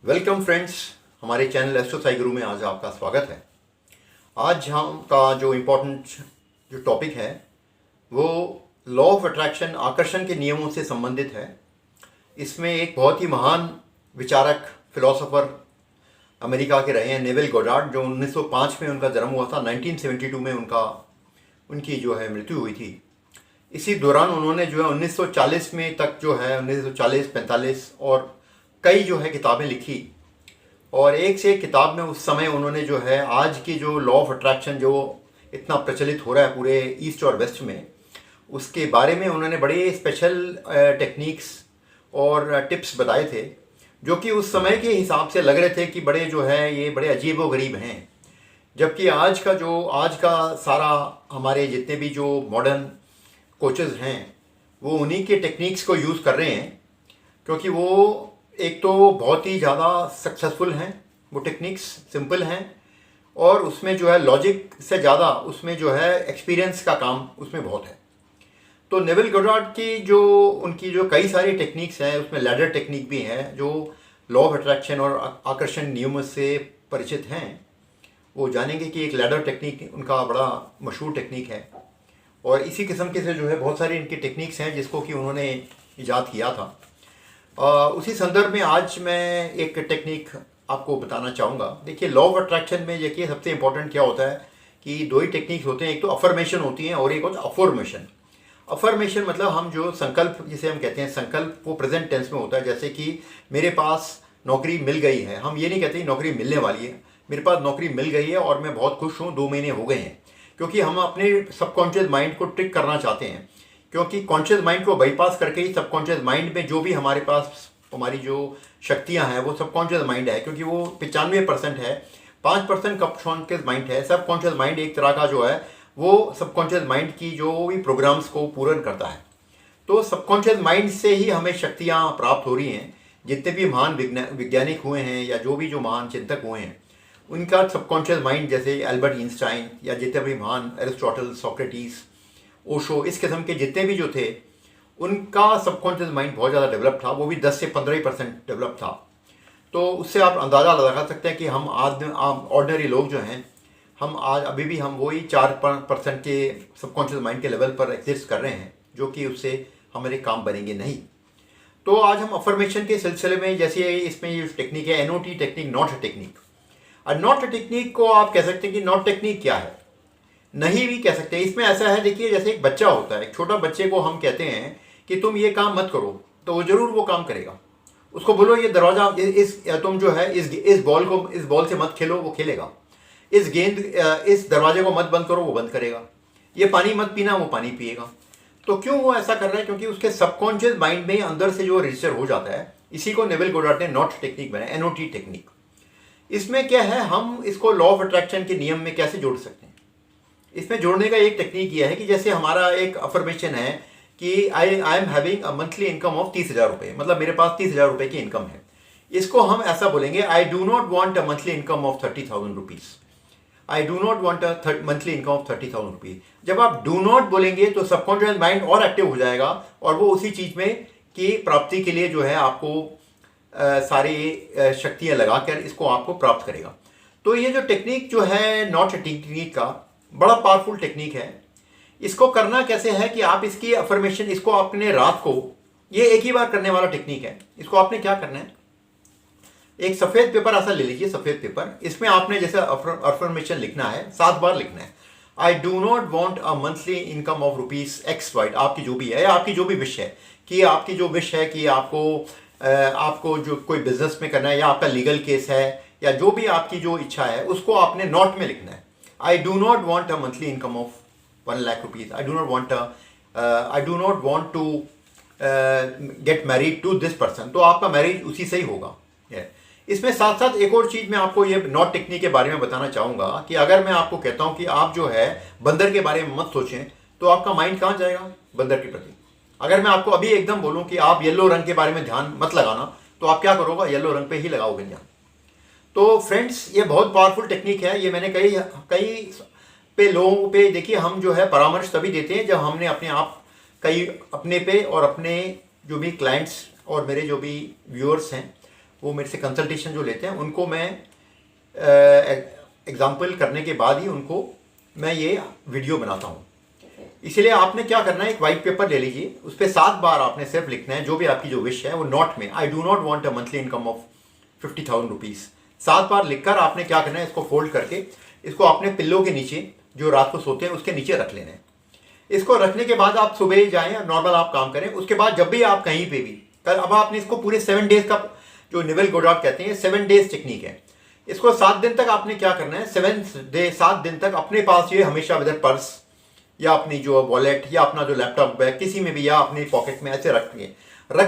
Welcome friends, हमारे channel astro Sai गुरु में आज आपका स्वागत है। आज हम का जो इम्पोर्टेंट जो टॉपिक है वो लॉ ऑफ अट्रैक्शन, आकर्षण के नियमों से संबंधित है। इसमें एक बहुत ही महान विचारक, फिलोसोफर अमेरिका के रहे हैं नेविल गोडार्ड, जो 1905 में उनका जन्म हुआ था। 1972 में उनकी जो है मृत्यु हुई थी। इसी दौरान उन्होंने जो है 1940 में तक जो है 1940-45 और कई जो है किताबें लिखी, और एक से एक किताब में उस समय उन्होंने जो है आज की जो लॉ ऑफ अट्रैक्शन जो इतना प्रचलित हो रहा है पूरे ईस्ट और वेस्ट में, उसके बारे में उन्होंने बड़े स्पेशल टेक्निक्स और टिप्स बताए थे, जो कि उस समय के हिसाब से लग रहे थे कि बड़े जो है ये बड़े अजीब व गरीब हैं। जबकि आज का सारा हमारे जितने भी जो मॉडर्न कोचेज़ हैं वो उन्हीं के टेक्निक्स को यूज़ कर रहे हैं, क्योंकि वो एक तो बहुत ही ज़्यादा सक्सेसफुल हैं, वो टेक्निक्स सिंपल हैं, और उसमें जो है लॉजिक से ज़्यादा उसमें जो है एक्सपीरियंस का काम उसमें बहुत है। तो नेविल गोडार्ड की उनकी जो कई सारी टेक्निक्स हैं, उसमें लैडर टेक्निक भी है, जो लॉ ऑफ अट्रैक्शन और आकर्षण नियमों से परिचित हैं वो जानेंगे कि एक लैडर टेक्निक उनका बड़ा मशहूर टेक्निक है। और इसी किस्म के से जो है बहुत सारी इनकी टेक्निक्स हैं जिसको कि उन्होंने ईजाद किया था। उसी संदर्भ में आज मैं एक टेक्निक आपको बताना चाहूँगा। देखिए, लॉ ऑफ अट्रैक्शन में देखिए सबसे इंपॉर्टेंट क्या होता है कि दो ही टेक्निक्स होते हैं, एक तो अफर्मेशन होती है और एक होता है अफॉर्मेशन। अफर्मेशन मतलब हम जो संकल्प जिसे हम कहते हैं, संकल्प वो प्रेजेंट टेंस में होता है। जैसे कि मेरे पास नौकरी मिल गई है, हम ये नहीं कहते नौकरी मिलने वाली है, मेरे पास नौकरी मिल गई है और मैं बहुत खुश हूँ, 2 महीने हो गए हैं। क्योंकि हम अपने सबकॉन्शियस माइंड को ट्रिक करना चाहते हैं, क्योंकि कॉन्शियस माइंड को बाईपास करके ही सबकॉन्शियस माइंड में जो भी हमारे पास हमारी जो शक्तियां हैं वो सबकॉन्शियस माइंड है, क्योंकि वो 95% है, 5% कॉन्शियस माइंड है। सबकॉन्शियस माइंड एक तरह का जो है वो सबकॉन्शियस माइंड की जो भी प्रोग्राम्स को पूर्ण करता है। तो सबकॉन्शियस माइंड से ही हमें शक्तियाँ प्राप्त हो रही हैं। जितने भी महान वैज्ञानिक हुए हैं या जो महान चिंतक हुए हैं, उनका सबकॉन्शियस माइंड, जैसे एल्बर्ट आइंस्टाइन या जितने भी महान एरिस्टोटल, सोक्रेटिस, ओशो, इस किस्म के जितने भी जो थे, उनका सबकॉन्शियस माइंड बहुत ज़्यादा डेवलप था। वो भी 10 से 15% डेवलप था। तो उससे आप अंदाज़ा लगा सकते हैं कि हम आज ऑर्डिनरी लोग जो हैं, हम आज अभी भी हम वही 4% के सबकॉन्शियस माइंड के लेवल पर एग्जिस्ट कर रहे हैं, जो कि उससे हमारे काम बनेंगे नहीं। तो आज हम अफर्मेशन के सिलसिले में, जैसे इसमें ये टेक्निक है NOT टेक्निक, नॉट टेक्निक। और नॉट टेक्निक को आप कह सकते हैं कि नॉट टेक्निक क्या है, नहीं भी कह सकते। इसमें ऐसा है, देखिए, जैसे एक बच्चा होता है, एक छोटा बच्चे को हम कहते हैं कि तुम ये काम मत करो, तो वो जरूर वो काम करेगा। उसको बोलो ये दरवाजा तुम जो है इस बॉल से मत खेलो, वो खेलेगा। इस दरवाजे को मत बंद करो, वो बंद करेगा। ये पानी मत पीना, वो पानी पिएगा। तो क्यों वो ऐसा कर रहा है? क्योंकि उसके सबकॉन्शियस माइंड में अंदर से जो रजिस्टर हो जाता है। इसी को नेविल गोडार्ड ने नॉट टेक्निक बनाया, NOT टेक्निक। इसमें क्या है, हम इसको लॉ ऑफ अट्रैक्शन के नियम में कैसे जोड़ सकते हैं? इसमें जोड़ने का एक टेक्निक यह है कि जैसे हमारा एक अफर्मेशन है कि I am having a monthly income of 30,000 रुपये, मतलब मेरे पास 30,000 रुपये की इनकम है। इसको हम ऐसा बोलेंगे, I do not want a monthly income of 30,000 rupees. I do not want a monthly income of 30,000 rupees. जब आप डू नॉट बोलेंगे तो सबकॉन्शियस माइंड और एक्टिव हो जाएगा, और वो उसी चीज़ में की प्राप्ति के लिए जो है आपको सारी शक्तियाँ लगाकर इसको आपको प्राप्त करेगा। तो ये जो टेक्निक जो है नॉट टेक्निक का बड़ा पावरफुल टेक्निक है। इसको करना कैसे है कि आप इसकी अफर्मेशन, इसको आपने रात को, ये एक ही बार करने वाला टेक्निक है। इसको आपने क्या करना है, एक सफ़ेद पेपर ऐसा ले लीजिए, सफ़ेद पेपर, इसमें आपने जैसे अफर्मेशन लिखना है, 7 बार लिखना है। I do not want a monthly income of ₹X, आपकी जो भी है, या आपकी जो भी विश है, कि आपकी जो विश है कि आपको जो कोई बिजनेस में करना है, या आपका लीगल केस है, या जो भी आपकी जो इच्छा है, उसको आपने नोट में लिखना है। I do not want a monthly income of 1 lakh rupees. I do not want to get married to this person. तो आपका मैरिज उसी से ही होगा। इसमें साथ साथ एक और चीज़ मैं आपको ये नॉट टेक्निक के बारे में बताना चाहूँगा कि अगर मैं आपको कहता हूँ कि आप जो है बंदर के बारे में मत सोचें, तो आपका माइंड कहाँ जाएगा? बंदर के प्रति। अगर मैं आपको अभी एकदम बोलूँ कि आप येलो रंग के बारे में ध्यान मत लगाना, तो आप क्या करोगे? येलो रंग पे ही लगाओगे ध्यान। तो फ्रेंड्स, ये बहुत पावरफुल टेक्निक है। ये मैंने कई पे लोगों पे, देखिए, हम जो है परामर्श तभी देते हैं जब हमने अपने पे और अपने जो भी क्लाइंट्स और मेरे जो भी व्यूअर्स हैं वो मेरे से कंसल्टेशन जो लेते हैं उनको मैं एग्जाम्पल करने के बाद ही उनको मैं ये वीडियो बनाता हूँ। इसलिए आपने क्या करना है, एक वाइट पेपर ले लीजिए, उस पर 7 बार आपने सिर्फ लिखना है जो भी आपकी जो विश है वो नॉट में, I do not want a monthly income of 50,000 rupees 7 बार लिखकर आपने क्या करना है, इसको फोल्ड करके इसको अपने पिल्लों के नीचे जो रात को सोते हैं उसके नीचे रख लेना है। इसको रखने के बाद आप सुबह जाएं, नॉर्मल आप काम करें। उसके बाद जब भी आप कहीं पे भी कल, अब आपने इसको पूरे 7 डेज का, जो नेवेल गोडार्ड कहते हैं 7 डेज टेक्निक है, इसको 7 दिन तक आपने क्या करना है, 7 दिन तक अपने पास ये हमेशा विद पर्स या अपनी जो वॉलेट या अपना जो लैपटॉप बैग किसी में भी या अपने पॉकेट में ऐसे रख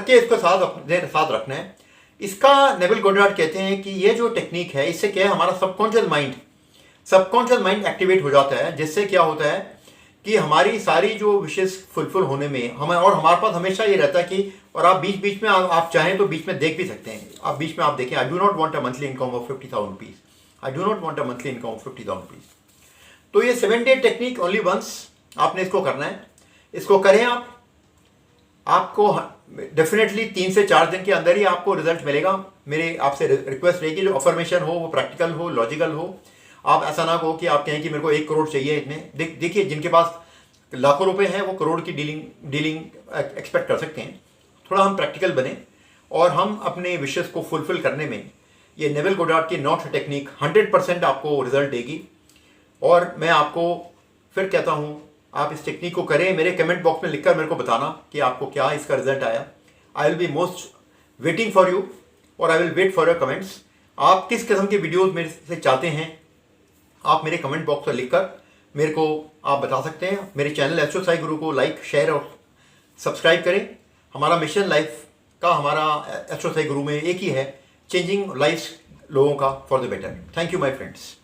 के इसको अपने साथ रखना है। इसका नेवेल गोडार्ड कहते हैं कि ये जो टेक्निक है इससे क्या है, हमारा सबकॉन्शियस माइंड एक्टिवेट हो जाता है, जिससे क्या होता है कि हमारी सारी जो विशेष फुलफिल होने में और हमारे पास हमेशा ये रहता है कि, और आप बीच बीच में आप चाहें तो बीच में देख भी सकते हैं, आप बीच में आप देखें, I do not want a monthly income of 50,000 rupees, I do not want a monthly income of 50,000 rupees. तो ये 7 डे टेक्निक ओनली वंस आपने इसको करना है। इसको करें आपको डेफिनेटली 3 से 4 दिन के अंदर ही आपको रिजल्ट मिलेगा। मेरे आपसे रिक्वेस्ट रहेगी, जो अफर्मेशन हो वो प्रैक्टिकल हो, लॉजिकल हो। आप ऐसा ना कहो कि आप कहें कि मेरे को 1 करोड़ चाहिए इतने। देखिए जिनके पास लाखों रुपए हैं वो करोड़ की डीलिंग एक्सपेक्ट कर सकते हैं। थोड़ा हम प्रैक्टिकल बने और हम अपने विशेष को फुलफिल करने में ये नेवेल गोडार्ड की नॉट टेक्निक 100% आपको रिजल्ट देगी। और मैं आपको फिर कहता हूँ, आप इस टेक्निक को करें, मेरे कमेंट बॉक्स में लिखकर मेरे को बताना कि आपको क्या इसका रिजल्ट आया। I will be most waiting for you और I will wait for your comments. आप किस किस्म के वीडियोस मेरे से चाहते हैं, आप मेरे कमेंट बॉक्स में लिखकर मेरे को आप बता सकते हैं। मेरे चैनल एस्ट्रो साई गुरु को लाइक, शेयर और सब्सक्राइब करें। हमारा मिशन लाइफ का, हमारा एस्ट्रो साई गुरु में एक ही है, चेंजिंग लाइफ लोगों का for the better. Thank you my friends.